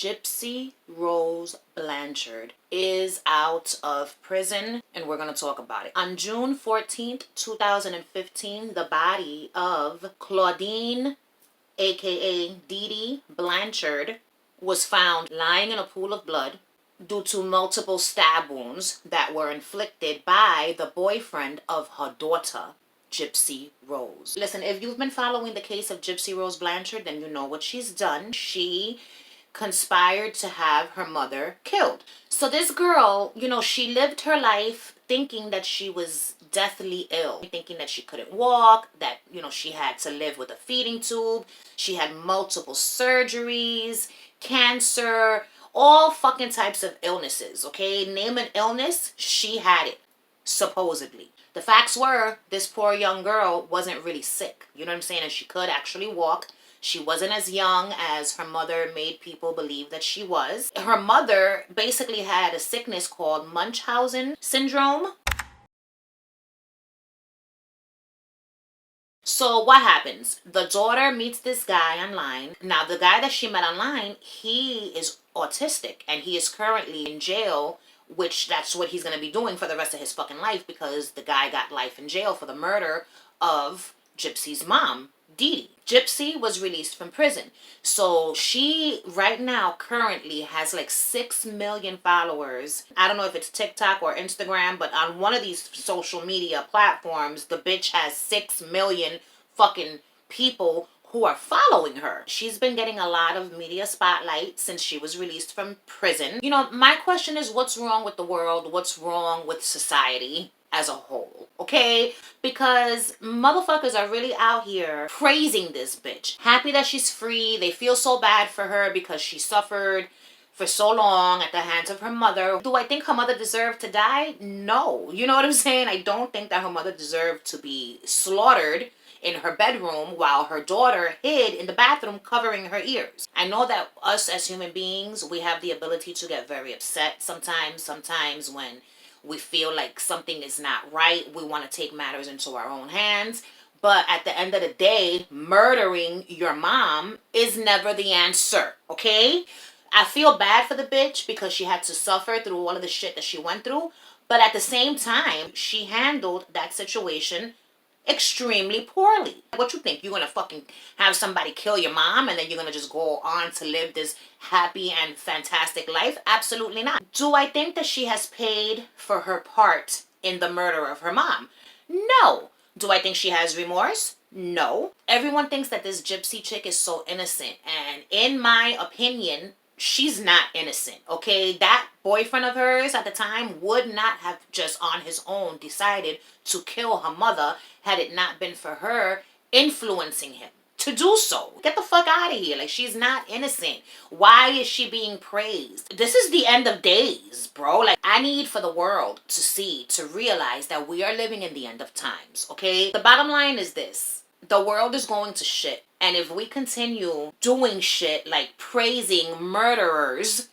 Gypsy Rose Blanchard is out of prison, and we're going to talk about it. On June 14th, 2015, the body of Claudine, aka Dee Dee Blanchard, was found lying in a pool of blood due to multiple stab wounds that were inflicted by the boyfriend of her daughter, Gypsy Rose. Listen, if you've been following the case of Gypsy Rose Blanchard, then you know what she's done. She conspired to have her mother killed. So this girl, she lived her life thinking that she was deathly ill, thinking that she couldn't walk, that, she had to live with a feeding tube. She had multiple surgeries, cancer, all fucking types of illnesses, okay? Name an illness, she had it, supposedly. The facts were, this poor young girl wasn't really sick, you know what I'm saying? And she could actually walk. She wasn't as young as her mother made people believe that she was. Her mother basically had a sickness called Munchausen syndrome. So what happens? The daughter meets this guy online. Now, the guy that she met online, he is autistic, and he is currently in jail, which that's what he's going to be doing for the rest of his fucking life, because the guy got life in jail for the murder of Gypsy's mom, Dee Dee. Gypsy was released from prison. So she right now currently has like 6 million followers. I don't know if it's TikTok or Instagram, but on one of these social media platforms, the bitch has 6 million fucking people who are following her. She's been getting a lot of media spotlight since she was released from prison. My question is, what's wrong with the world? What's wrong with society as a whole, okay? Because motherfuckers are really out here praising this bitch. Happy that she's free. They feel so bad for her because she suffered for so long at the hands of her mother. Do I think her mother deserved to die? No. You know what I'm saying? I don't think that her mother deserved to be slaughtered in her bedroom while her daughter hid in the bathroom covering her ears. I know that us as human beings, we have the ability to get very upset sometimes when we feel like something is not right. We want to take matters into our own hands. But at the end of the day, murdering your mom is never the answer, okay? I feel bad for the bitch because she had to suffer through all of the shit that she went through. But at the same time, she handled that situation extremely poorly. What you think? You're gonna fucking have somebody kill your mom and then you're gonna just go on to live this happy and fantastic life? Absolutely not. Do I think that she has paid for her part in the murder of her mom? No. Do I think she has remorse? No. Everyone thinks that this Gypsy chick is so innocent, and in my opinion, she's not innocent, okay? That boyfriend of hers at the time would not have just on his own decided to kill her mother had it not been for her influencing him to do so. Get the fuck out of here. Like, she's not innocent. Why is she being praised? This is the end of days, bro. Like, I need for the world to realize that we are living in the end of times, okay? The bottom line is this. The world is going to shit. And if we continue doing shit like praising murderers,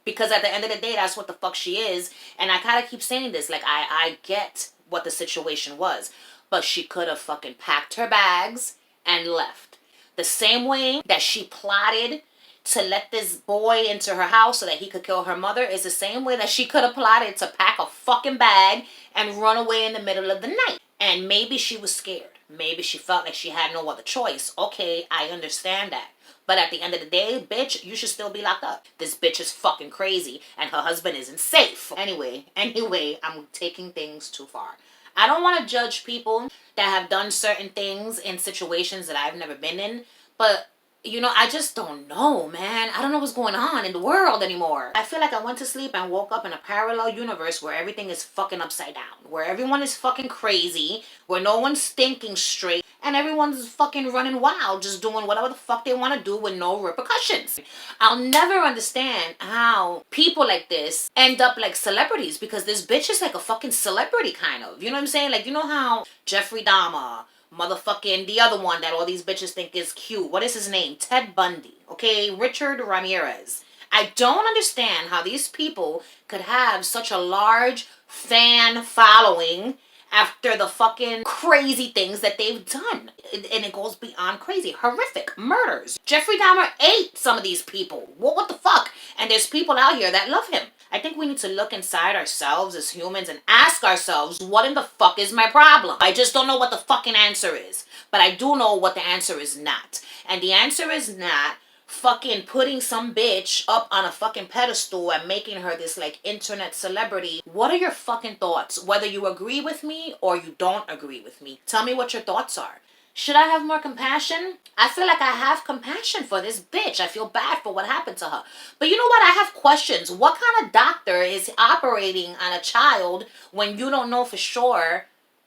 because at the end of the day, that's what the fuck she is. And I kind of keep saying this, like, I get what the situation was, but she could have fucking packed her bags and left. The same way that she plotted to let this boy into her house so that he could kill her mother is the same way that she could have plotted to pack a fucking bag and run away in the middle of the night. And maybe she was scared. Maybe she felt like she had no other choice. Okay, I understand that. But at the end of the day, bitch, you should still be locked up. This bitch is fucking crazy and her husband isn't safe. Anyway, I'm taking things too far. I don't want to judge people that have done certain things in situations that I've never been in. But, I just don't know, man. I don't know what's going on in the world anymore. I feel like I went to sleep and woke up in a parallel universe where everything is fucking upside down. Where everyone is fucking crazy. Where no one's thinking straight. And everyone's fucking running wild, just doing whatever the fuck they want to do with no repercussions. I'll never understand how people like this end up like celebrities, because this bitch is like a fucking celebrity kind of. You know what I'm saying? Like, you know how Jeffrey Dahmer, motherfucking the other one that all these bitches think is cute. What is his name? Ted Bundy. Okay? Richard Ramirez. I don't understand how these people could have such a large fan following after the fucking crazy things that they've done. And it goes beyond crazy. Horrific murders. Jeffrey Dahmer ate some of these people. What the fuck? And there's people out here that love him. I think we need to look inside ourselves as humans and ask ourselves, what in the fuck is my problem? I just don't know what the fucking answer is. But I do know what the answer is not. And the answer is not fucking putting some bitch up on a fucking pedestal and making her this like internet celebrity. What are your fucking thoughts? Whether you agree with me or you don't agree with me. Tell me what your thoughts are. Should I have more compassion? I feel like I have compassion for this bitch. I feel bad for what happened to her. But you know what? I have questions. What kind of doctor is operating on a child when you don't know for sure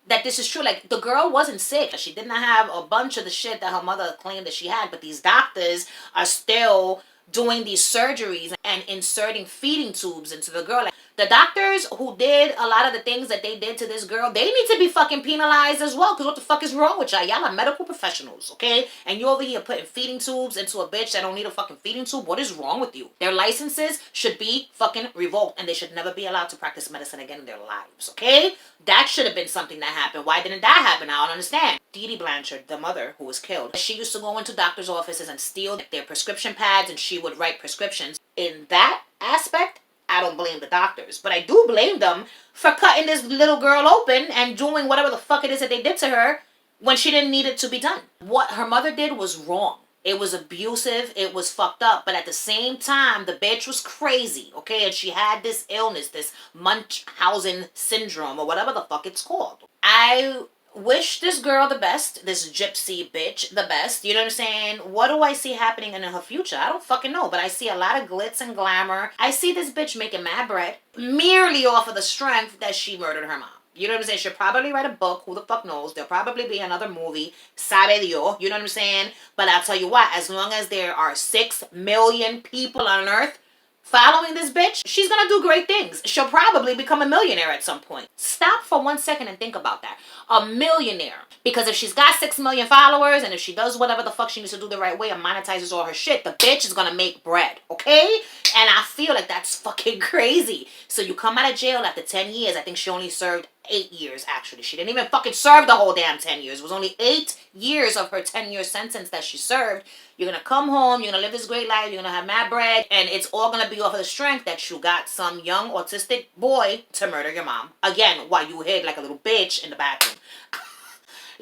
that this is true? Like, the girl wasn't sick. She did not have a bunch of the shit that her mother claimed that she had. But these doctors are still doing these surgeries and inserting feeding tubes into the girl. Like, the doctors who did a lot of the things that they did to this girl, they need to be fucking penalized as well. Because what the fuck is wrong with y'all? Y'all are medical professionals, okay? And you over here putting feeding tubes into a bitch that don't need a fucking feeding tube. What is wrong with you? Their licenses should be fucking revoked. And they should never be allowed to practice medicine again in their lives, okay? That should have been something that happened. Why didn't that happen? I don't understand. Gypsy Blanchard, the mother who was killed, she used to go into doctors' offices and steal their prescription pads, and she would write prescriptions. In that aspect, I don't blame the doctors, but I do blame them for cutting this little girl open and doing whatever the fuck it is that they did to her when she didn't need it to be done. What her mother did was wrong. It was abusive. It was fucked up. But at the same time, the bitch was crazy, okay? And she had this illness, this Munchausen syndrome, or whatever the fuck it's called. I wish this girl the best, this gypsy bitch the best. You know what I'm saying? What do I see happening in her future? I don't fucking know, but I see a lot of glitz and glamour. I see this bitch making mad bread merely off of the strength that she murdered her mom. You know what I'm saying? She'll probably write a book. Who the fuck knows? There'll probably be another movie. Sabe Dios. You know what I'm saying? But I'll tell you what, as long as there are 6 million people on Earth following this bitch, she's gonna do great things. She'll probably become a millionaire at some point. Stop for 1 second and think about that. A millionaire. Because if she's got 6 million followers, and if she does whatever the fuck she needs to do the right way and monetizes all her shit, the bitch is gonna make bread, okay? And I feel like that's fucking crazy. So you come out of jail after 10 years. I think she only served 8 years, actually. She didn't even fucking serve the whole damn 10 years. It was only 8 years of her 10-year sentence that she served. You're going to come home, you're going to live this great life, you're going to have mad bread, and it's all going to be off of the strength that you got some young autistic boy to murder your mom. Again, while you hid like a little bitch in the bathroom.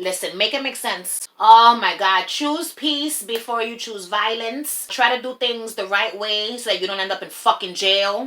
Listen, make it make sense. Oh my God. Choose peace before you choose violence. Try to do things the right way so that you don't end up in fucking jail.